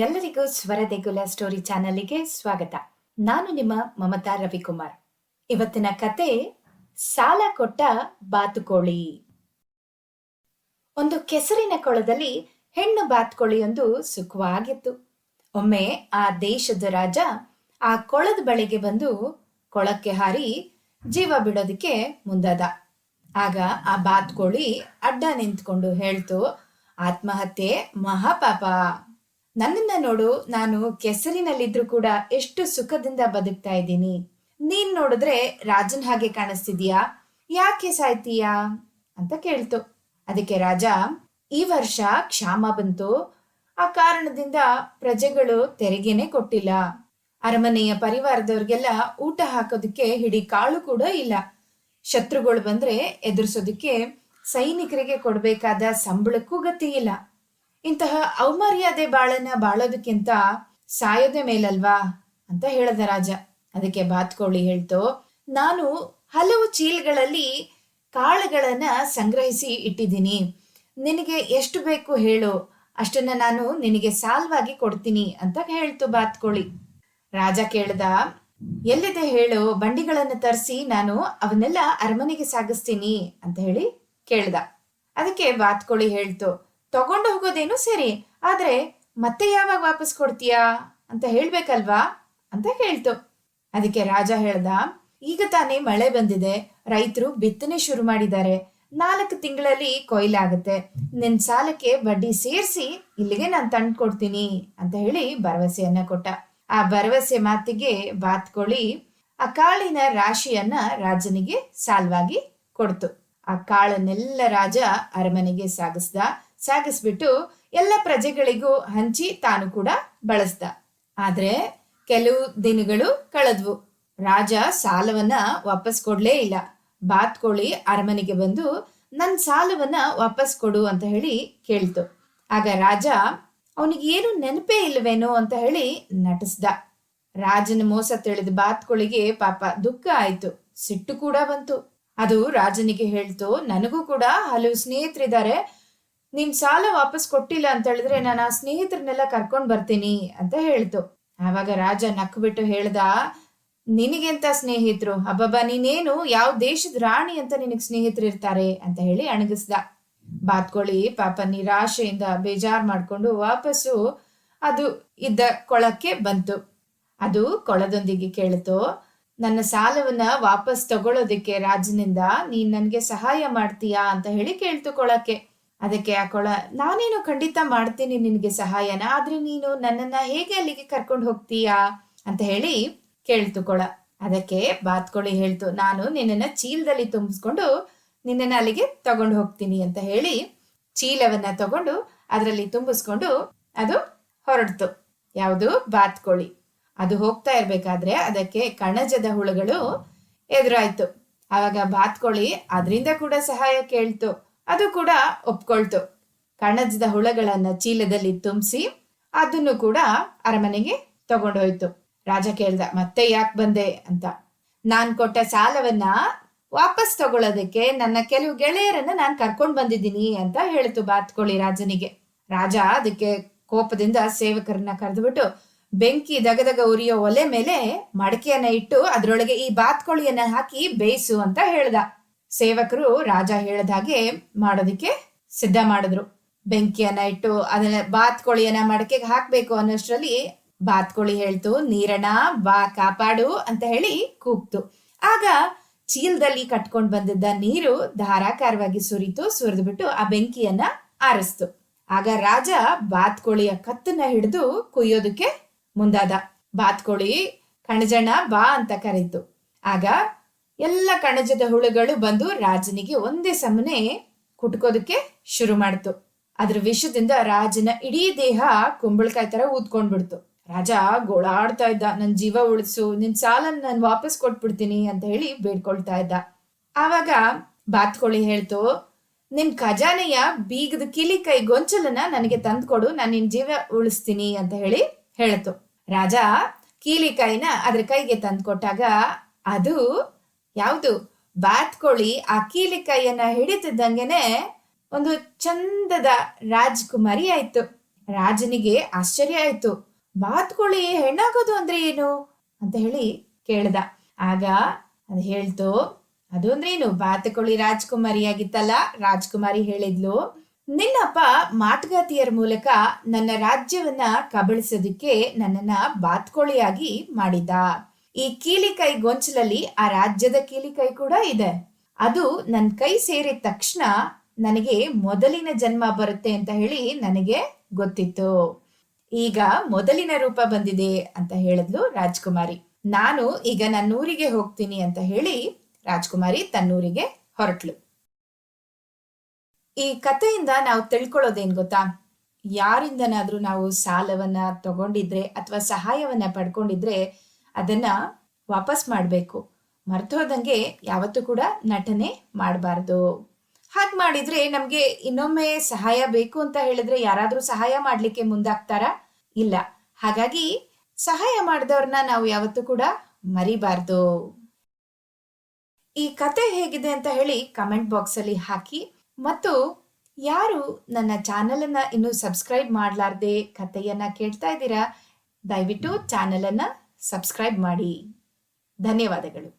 ಎಲ್ಲರಿಗೂ ಸ್ವರ ದೇಗುಲ ಸ್ಟೋರಿ ಚಾನಲ್ಗೆ ಸ್ವಾಗತ. ನಾನು ನಿಮ್ಮ ಮಮತಾ ರವಿಕುಮಾರ್. ಇವತ್ತಿನ ಕತೆ ಸಾಲ ಕೊಟ್ಟ ಬಾತುಕೋಳಿ. ಒಂದು ಕೆಸರಿನ ಕೊಳದಲ್ಲಿ ಹೆಣ್ಣು ಬಾತುಕೋಳಿಯೊಂದು ಸುಖವಾಗಿತ್ತು. ಒಮ್ಮೆ ಆ ದೇಶದ ರಾಜ ಆ ಕೊಳದ ಬಳಿಗೆ ಬಂದು ಕೊಳಕ್ಕೆ ಹಾರಿ ಜೀವ ಬಿಡೋದಕ್ಕೆ ಮುಂದಾದ. ಆಗ ಆ ಬಾತುಕೋಳಿ ಅಡ್ಡ ನಿಂತ್ಕೊಂಡು ಹೇಳ್ತು, ಆತ್ಮಹತ್ಯೆ ಮಹಾಪಾಪ. ನನ್ನನ್ನ ನೋಡು, ನಾನು ಕೆಸರಿನಲ್ಲಿದ್ರು ಕೂಡ ಎಷ್ಟು ಸುಖದಿಂದ ಬದುಕ್ತಾ ಇದ್ದೀನಿ. ನೀನ್ ನೋಡಿದ್ರೆ ರಾಜನ್ ಹಾಗೆ ಕಾಣಿಸ್ತಿದ್ಯಾ, ಯಾಕೆ ಸಾಯ್ತೀಯಾ ಅಂತ ಕೇಳ್ತು. ಅದಕ್ಕೆ ರಾಜ, ಈ ವರ್ಷ ಕ್ಷಾಮ ಬಂತು, ಆ ಕಾರಣದಿಂದ ಪ್ರಜೆಗಳು ತೆರಿಗೆನೆ ಕೊಟ್ಟಿಲ್ಲ. ಅರಮನೆಯ ಪರಿವಾರದವ್ರಿಗೆಲ್ಲ ಊಟ ಹಾಕೋದಕ್ಕೆ ಹಿಡಿ ಕಾಳು ಕೂಡ ಇಲ್ಲ. ಶತ್ರುಗಳು ಬಂದ್ರೆ ಎದುರಿಸೋದಕ್ಕೆ ಸೈನಿಕರಿಗೆ ಕೊಡ್ಬೇಕಾದ ಸಂಬಳಕ್ಕೂ ಗತಿ ಇಲ್ಲ. ಇಂತಹ ಅವಮರ್ಯಾದೆ ಬಾಳೋದಕ್ಕಿಂತ ಸಾಯೋದೇ ಮೇಲಲ್ವಾ ಅಂತ ಹೇಳದ ರಾಜ. ಅದಕ್ಕೆ ಬಾತುಕೋಳಿ ಹೇಳ್ತು, ನಾನು ಹಲವು ಚೀಲಗಳಲ್ಲಿ ಕಾಳುಗಳನ್ನ ಸಂಗ್ರಹಿಸಿ ಇಟ್ಟಿದ್ದೀನಿ. ನಿನಗೆ ಎಷ್ಟು ಬೇಕು ಹೇಳು, ಅಷ್ಟನ್ನ ನಾನು ನಿನಗೆ ಸಾಲವಾಗಿ ಕೊಡ್ತೀನಿ ಅಂತ ಹೇಳ್ತು ಬಾತುಕೋಳಿ. ರಾಜ ಕೇಳ್ದ, ಎಲ್ಲಿದೆ ಹೇಳು, ಬಂಡಿಗಳನ್ನು ತರಿಸಿ ನಾನು ಅವನ್ನೆಲ್ಲ ಅರಮನೆಗೆ ಸಾಗಿಸ್ತೀನಿ ಅಂತ ಹೇಳಿ ಕೇಳ್ದ. ಅದಕ್ಕೆ ಬಾತುಕೋಳಿ ಹೇಳ್ತು, ತಗೊಂಡು ಹೋಗೋದೇನು ಸರಿ, ಆದ್ರೆ ಮತ್ತೆ ಯಾವಾಗ ವಾಪಸ್ ಕೊಡ್ತೀಯಾ ಅಂತ ಹೇಳ್ಬೇಕಲ್ವಾ ಅಂತ ಹೇಳ್ತು. ಅದಕ್ಕೆ ರಾಜ ಹೇಳ್ದ, ಈಗ ತಾನೇ ಮಳೆ ಬಂದಿದೆ, ರೈತರು ಬಿತ್ತನೆ ಶುರು ಮಾಡಿದ್ದಾರೆ, 4 ತಿಂಗಳಲ್ಲಿ ಕೊಯ್ಲಾಗುತ್ತೆ. ನಿನ್ ಸಾಲಕ್ಕೆ ಬಡ್ಡಿ ಸೇರಿಸಿ ಇಲ್ಲಿಗೆ ನಾನು ತಂದು ಕೊಡ್ತೀನಿ ಅಂತ ಹೇಳಿ ಭರವಸೆಯನ್ನ ಕೊಟ್ಟ. ಆ ಭರವಸೆ ಮಾತಿಗೆ ಬಾತುಕೋಳಿ ಆ ಕಾಳಿನ ರಾಶಿಯನ್ನ ರಾಜನಿಗೆ ಸಾಲವಾಗಿ ಕೊಡ್ತು. ಆ ಕಾಳನ್ನೆಲ್ಲ ರಾಜ ಅರಮನೆಗೆ ಸಾಗಿಸ್ಬಿಟ್ಟು ಎಲ್ಲ ಪ್ರಜೆಗಳಿಗೂ ಹಂಚಿ ತಾನು ಕೂಡ ಬಳಸ್ದ. ಆದ್ರೆ ಕೆಲವು ದಿನಗಳು ಕಳೆದ್ವು. ರಾಜ ಸಾಲವನ್ನ ವಾಪಸ್ ಕೊಡ್ಲೇ ಇಲ್ಲ. ಬಾತುಕೋಳಿ ಅರಮನೆಗೆ ಬಂದು ನನ್ ಸಾಲವನ್ನ ವಾಪಸ್ ಕೊಡು ಅಂತ ಹೇಳಿ ಕೇಳ್ತು. ಆಗ ರಾಜ ಅವನಿಗೆ ಏನು ನೆನಪೇ ಇಲ್ವೇನೋ ಅಂತ ಹೇಳಿ ನಟಿಸ್ದ. ರಾಜನ ಮೋಸ ತಿಳಿದ ಬಾತುಕೋಳಿಗೆ ಪಾಪ ದುಃಖ ಆಯ್ತು, ಸಿಟ್ಟು ಕೂಡ ಬಂತು. ಅದು ರಾಜನಿಗೆ ಹೇಳ್ತು, ನನಗೂ ಕೂಡ ಹಲವು ಸ್ನೇಹಿತರಿದ್ದಾರೆ, ನಿನ್ ಸಾಲ ವಾಪಸ್ ಕೊಟ್ಟಿಲ್ಲ ಅಂತ ಹೇಳಿದ್ರೆ ನಾನು ಆ ಸ್ನೇಹಿತರನ್ನೆಲ್ಲ ಕರ್ಕೊಂಡ್ ಬರ್ತೀನಿ ಅಂತ ಹೇಳ್ತು. ಆವಾಗ ರಾಜ ನಕ್ಬಿಟ್ಟು ಹೇಳ್ದ, ನಿನಗೆಂತ ಸ್ನೇಹಿತರು, ಅಬ್ಬಬ್ಬ ನೀನೇನು ಯಾವ ದೇಶದ ರಾಣಿ ಅಂತ ನಿನಗ್ ಸ್ನೇಹಿತರು ಇರ್ತಾರೆ ಅಂತ ಹೇಳಿ ಅಣಗಿಸ್ದ. ಬಾತುಕೋಳಿ ಪಾಪ ನಿರಾಶೆಯಿಂದ ಬೇಜಾರ್ ಮಾಡ್ಕೊಂಡು ವಾಪಸ್ಸು ಅದು ಇದ್ದ ಕೊಳಕ್ಕೆ ಬಂತು. ಅದು ಕೊಳದೊಂದಿಗೆ ಕೇಳ್ತು, ನನ್ನ ಸಾಲವನ್ನ ವಾಪಸ್ ತಗೊಳ್ಳೋದಕ್ಕೆ ರಾಜನಿಂದ ನೀನ್ ನನ್ಗೆ ಸಹಾಯ ಮಾಡ್ತೀಯಾ ಅಂತ ಹೇಳಿ ಕೇಳ್ತು ಕೊಳಕ್ಕೆ. ಅದಕ್ಕೆ ಆ ಕೊಳ, ನಾನೇನು ಖಂಡಿತ ಮಾಡ್ತೀನಿ ನಿನ್ಗೆ ಸಹಾಯನ, ಆದ್ರೆ ನೀನು ನನ್ನನ್ನ ಹೇಗೆ ಅಲ್ಲಿಗೆ ಕರ್ಕೊಂಡು ಹೋಗ್ತೀಯಾ ಅಂತ ಹೇಳಿ ಕೇಳ್ತು ಕೊಳ. ಅದಕ್ಕೆ ಬಾತುಕೋಳಿ ಹೇಳ್ತು, ನಾನು ನಿನ್ನನ್ನ ಚೀಲದಲ್ಲಿ ತುಂಬಿಸ್ಕೊಂಡು ನಿನ್ನನ್ನ ಅಲ್ಲಿಗೆ ತಗೊಂಡು ಹೋಗ್ತೀನಿ ಅಂತ ಹೇಳಿ ಚೀಲವನ್ನ ತಗೊಂಡು ಅದರಲ್ಲಿ ತುಂಬಿಸ್ಕೊಂಡು ಅದು ಹೊರಡ್ತು. ಯಾವುದು? ಬಾತುಕೋಳಿ. ಅದು ಹೋಗ್ತಾ ಇರ್ಬೇಕಾದ್ರೆ ಅದಕ್ಕೆ ಕಣಜದ ಹುಳುಗಳು ಎದುರಾಯ್ತು. ಆವಾಗ ಬಾತುಕೋಳಿ ಅದರಿಂದ ಕೂಡ ಸಹಾಯ ಕೇಳ್ತು. ಅದು ಕೂಡ ಒಪ್ಕೊಳ್ತು. ಕಣಜದ ಹುಳಗಳನ್ನ ಚೀಲದಲ್ಲಿ ತುಂಬಿಸಿ ಅದನ್ನು ಕೂಡ ಅರಮನೆಗೆ ತಗೊಂಡೋಯ್ತು. ರಾಜ ಕೇಳ್ದ, ಮತ್ತೆ ಯಾಕೆ ಬಂದೆ ಅಂತ. ನಾನ್ ಕೊಟ್ಟ ಸಾಲವನ್ನ ವಾಪಸ್ ತಗೊಳ್ಳೋದಕ್ಕೆ ನನ್ನ ಕೆಲವು ಗೆಳೆಯರನ್ನ ನಾನು ಕರ್ಕೊಂಡ್ ಬಂದಿದ್ದೀನಿ ಅಂತ ಹೇಳ್ತು ಬಾತುಕೋಳಿ ರಾಜನಿಗೆ. ರಾಜ ಅದಕ್ಕೆ ಕೋಪದಿಂದ ಸೇವಕರನ್ನ ಕರೆದುಬಿಟ್ಟು ಬೆಂಕಿ ದಗದಗ ಉರಿಯೋ ಒಲೆ ಮೇಲೆ ಮಡಕೆಯನ್ನ ಇಟ್ಟು ಅದ್ರೊಳಗೆ ಈ ಬಾತುಕೋಳಿಯನ್ನ ಹಾಕಿ ಬೇಯಿಸು ಅಂತ ಹೇಳ್ದ. ಸೇವಕರು ರಾಜ ಹೇಳ್ದ ಹಾಗೆ ಮಾಡೋದಿಕ್ಕೆ ಸಿದ್ಧ ಮಾಡಿದ್ರು. ಬೆಂಕಿಯನ್ನ ಇಟ್ಟು ಅದನ್ನ ಬಾತುಕೋಳಿಯನ್ನ ಮಡಕೆಗೆ ಹಾಕ್ಬೇಕು ಅನ್ನೋಷ್ಟ್ರಲ್ಲಿ ಬಾತುಕೋಳಿ ಹೇಳ್ತು, ನೀರಣ್ಣ ಬಾ ಕಾಪಾಡು ಅಂತ ಹೇಳಿ ಕೂಗ್ತು. ಆಗ ಚೀಲದಲ್ಲಿ ಕಟ್ಕೊಂಡ್ ಬಂದಿದ್ದ ನೀರು ಧಾರಾಕಾರವಾಗಿ ಸುರಿದ್ಬಿಟ್ಟು ಆ ಬೆಂಕಿಯನ್ನ ಆರಿಸ್ತು. ಆಗ ರಾಜ ಬಾತುಕೋಳಿಯ ಕತ್ತನ್ನ ಹಿಡಿದು ಕುಯ್ಯೋದಕ್ಕೆ ಮುಂದಾದ. ಬಾತುಕೋಳಿ ಕಣಜಣ್ಣ ಬಾ ಅಂತ ಕರೀತು. ಆಗ ಎಲ್ಲ ಕಣಜದ ಹುಳುಗಳು ಬಂದು ರಾಜನಿಗೆ ಒಂದೇ ಸಮನೆ ಕುಟ್ಕೋದಕ್ಕೆ ಶುರು ಮಾಡ್ತು. ಅದ್ರ ವಿಷದಿಂದ ರಾಜನ ಇಡೀ ದೇಹ ಕುಂಬಳಕಾಯಿ ತರ ಊದ್ಕೊಂಡ್ಬಿಡ್ತು. ರಾಜ ಗೋಳಾಡ್ತಾ ಇದ್ದ, ನನ್ ಜೀವ ಉಳಿಸು, ನಿನ್ ಸಾಲನ್ನ ನಾನು ವಾಪಸ್ ಕೊಟ್ಬಿಡ್ತೀನಿ ಅಂತ ಹೇಳಿ ಬೇಡ್ಕೊಳ್ತಾ ಇದ್ದ. ಆವಾಗ ಬಾತುಕೋಳಿ ಹೇಳ್ತು, ನಿನ್ ಖಜಾನೆಯ ಬೀಗದ ಕೈ ಗೊಂಚಲನ್ನ ನನಗೆ ತಂದ್ಕೊಡು, ನಾನು ನಿನ್ ಜೀವ ಉಳಿಸ್ತೀನಿ ಅಂತ ಹೇಳಿ ಹೇಳ್ತು. ರಾಜ ಕೀಲಿಕಾಯಿನ ಅದ್ರ ಕೈಗೆ ತಂದ್ಕೊಟ್ಟಾಗ ಅದು ಯಾವುದು? ಬಾತುಕೋಳಿ ಆ ಕೀಲಿಕಾಯಿಯನ್ನ ಹಿಡಿತಿದ್ದಂಗೆನೆ ಒಂದು ಚಂದದ ರಾಜ್ಕುಮಾರಿ ಆಯ್ತು. ರಾಜನಿಗೆ ಆಶ್ಚರ್ಯ ಆಯ್ತು. ಬಾತ್ಕೋಳಿ ಹೆಣ್ಣಾಗೋದು ಅಂದ್ರೆ ಏನು ಅಂತ ಹೇಳಿ ಕೇಳ್ದ. ಆಗ ಅದು ಹೇಳ್ತು, ಅದು ಅಂದ್ರೇನು, ಬಾತುಕೋಳಿ ರಾಜ್ಕುಮಾರಿಯಾಗಿತ್ತಲ್ಲ. ರಾಜ್ಕುಮಾರಿ ಹೇಳಿದ್ಲು, ನಿನ್ನಪ್ಪ ಮಾತುಗಾತಿಯರ ಮೂಲಕ ನನ್ನ ರಾಜ್ಯವನ್ನ ಕಬಳಿಸೋದಕ್ಕೆ ನನ್ನನ್ನ ಬಾತ್ಕೋಳಿಯಾಗಿ ಮಾಡಿದ್ದ. ಈ ಕೀಲಿಕೈ ಗೊಂಚಲಲ್ಲಿ ಆ ರಾಜ್ಯದ ಕೀಲಿಕೈ ಕೂಡ ಇದೆ. ಅದು ನನ್ನ ಕೈ ಸೇರಿದ ತಕ್ಷಣ ನನಗೆ ಮೊದಲಿನ ಜನ್ಮ ಬರುತ್ತೆ ಅಂತ ಹೇಳಿ ನನಗೆ ಗೊತ್ತಿತ್ತು. ಈಗ ಮೊದಲಿನ ರೂಪ ಬಂದಿದೆ ಅಂತ ಹೇಳಿದ್ಲು ರಾಜ್ಕುಮಾರಿ. ನಾನು ಈಗ ನನ್ನೂರಿಗೆ ಹೋಗ್ತೀನಿ ಅಂತ ಹೇಳಿ ರಾಜ್ಕುಮಾರಿ ತನ್ನೂರಿಗೆ ಹೊರಟ್ಲು. ಈ ಕಥೆಯಿಂದ ನಾವು ತಿಳ್ಕೊಳ್ಳೋದೇನ್ ಗೊತ್ತಾ? ಯಾರಿಂದನಾದ್ರೂ ನಾವು ಸಾಲವನ್ನ ತಗೊಂಡಿದ್ರೆ ಅಥವಾ ಸಹಾಯವನ್ನ ಪಡ್ಕೊಂಡಿದ್ರೆ ಅದನ್ನ ವಾಪಸ್ ಮಾಡ್ಬೇಕು. ಮರ್ತೋದಂಗೆ ಯಾವತ್ತೂ ಕೂಡ ನಟನೆ ಮಾಡಬಾರ್ದು. ಹಾಗೆ ಮಾಡಿದ್ರೆ ನಮ್ಗೆ ಇನ್ನೊಮ್ಮೆ ಸಹಾಯ ಬೇಕು ಅಂತ ಹೇಳಿದ್ರೆ ಯಾರಾದ್ರೂ ಸಹಾಯ ಮಾಡ್ಲಿಕ್ಕೆ ಮುಂದಾಗ್ತಾರಾ? ಇಲ್ಲ. ಹಾಗಾಗಿ ಸಹಾಯ ಮಾಡಿದವ್ರನ್ನ ನಾವು ಯಾವತ್ತೂ ಕೂಡ ಮರಿಬಾರ್ದು. ಈ ಕತೆ ಹೇಗಿದೆ ಅಂತ ಹೇಳಿ ಕಮೆಂಟ್ ಬಾಕ್ಸ್ ಅಲ್ಲಿ ಹಾಕಿ. ಮತ್ತು ಯಾರು ನನ್ನ ಚಾನೆಲ್ ಅನ್ನ ಇನ್ನು ಸಬ್ಸ್ಕ್ರೈಬ್ ಮಾಡ್ಲಾರ್ದೆ ಕಥೆಯನ್ನ ಕೇಳ್ತಾ ಇದ್ದೀರಾ, ದಯವಿಟ್ಟು ಚಾನೆಲ್ ಅನ್ನ ಸಬ್ಸ್ಕ್ರೈಬ್ ಮಾಡಿ. ಧನ್ಯವಾದಗಳು.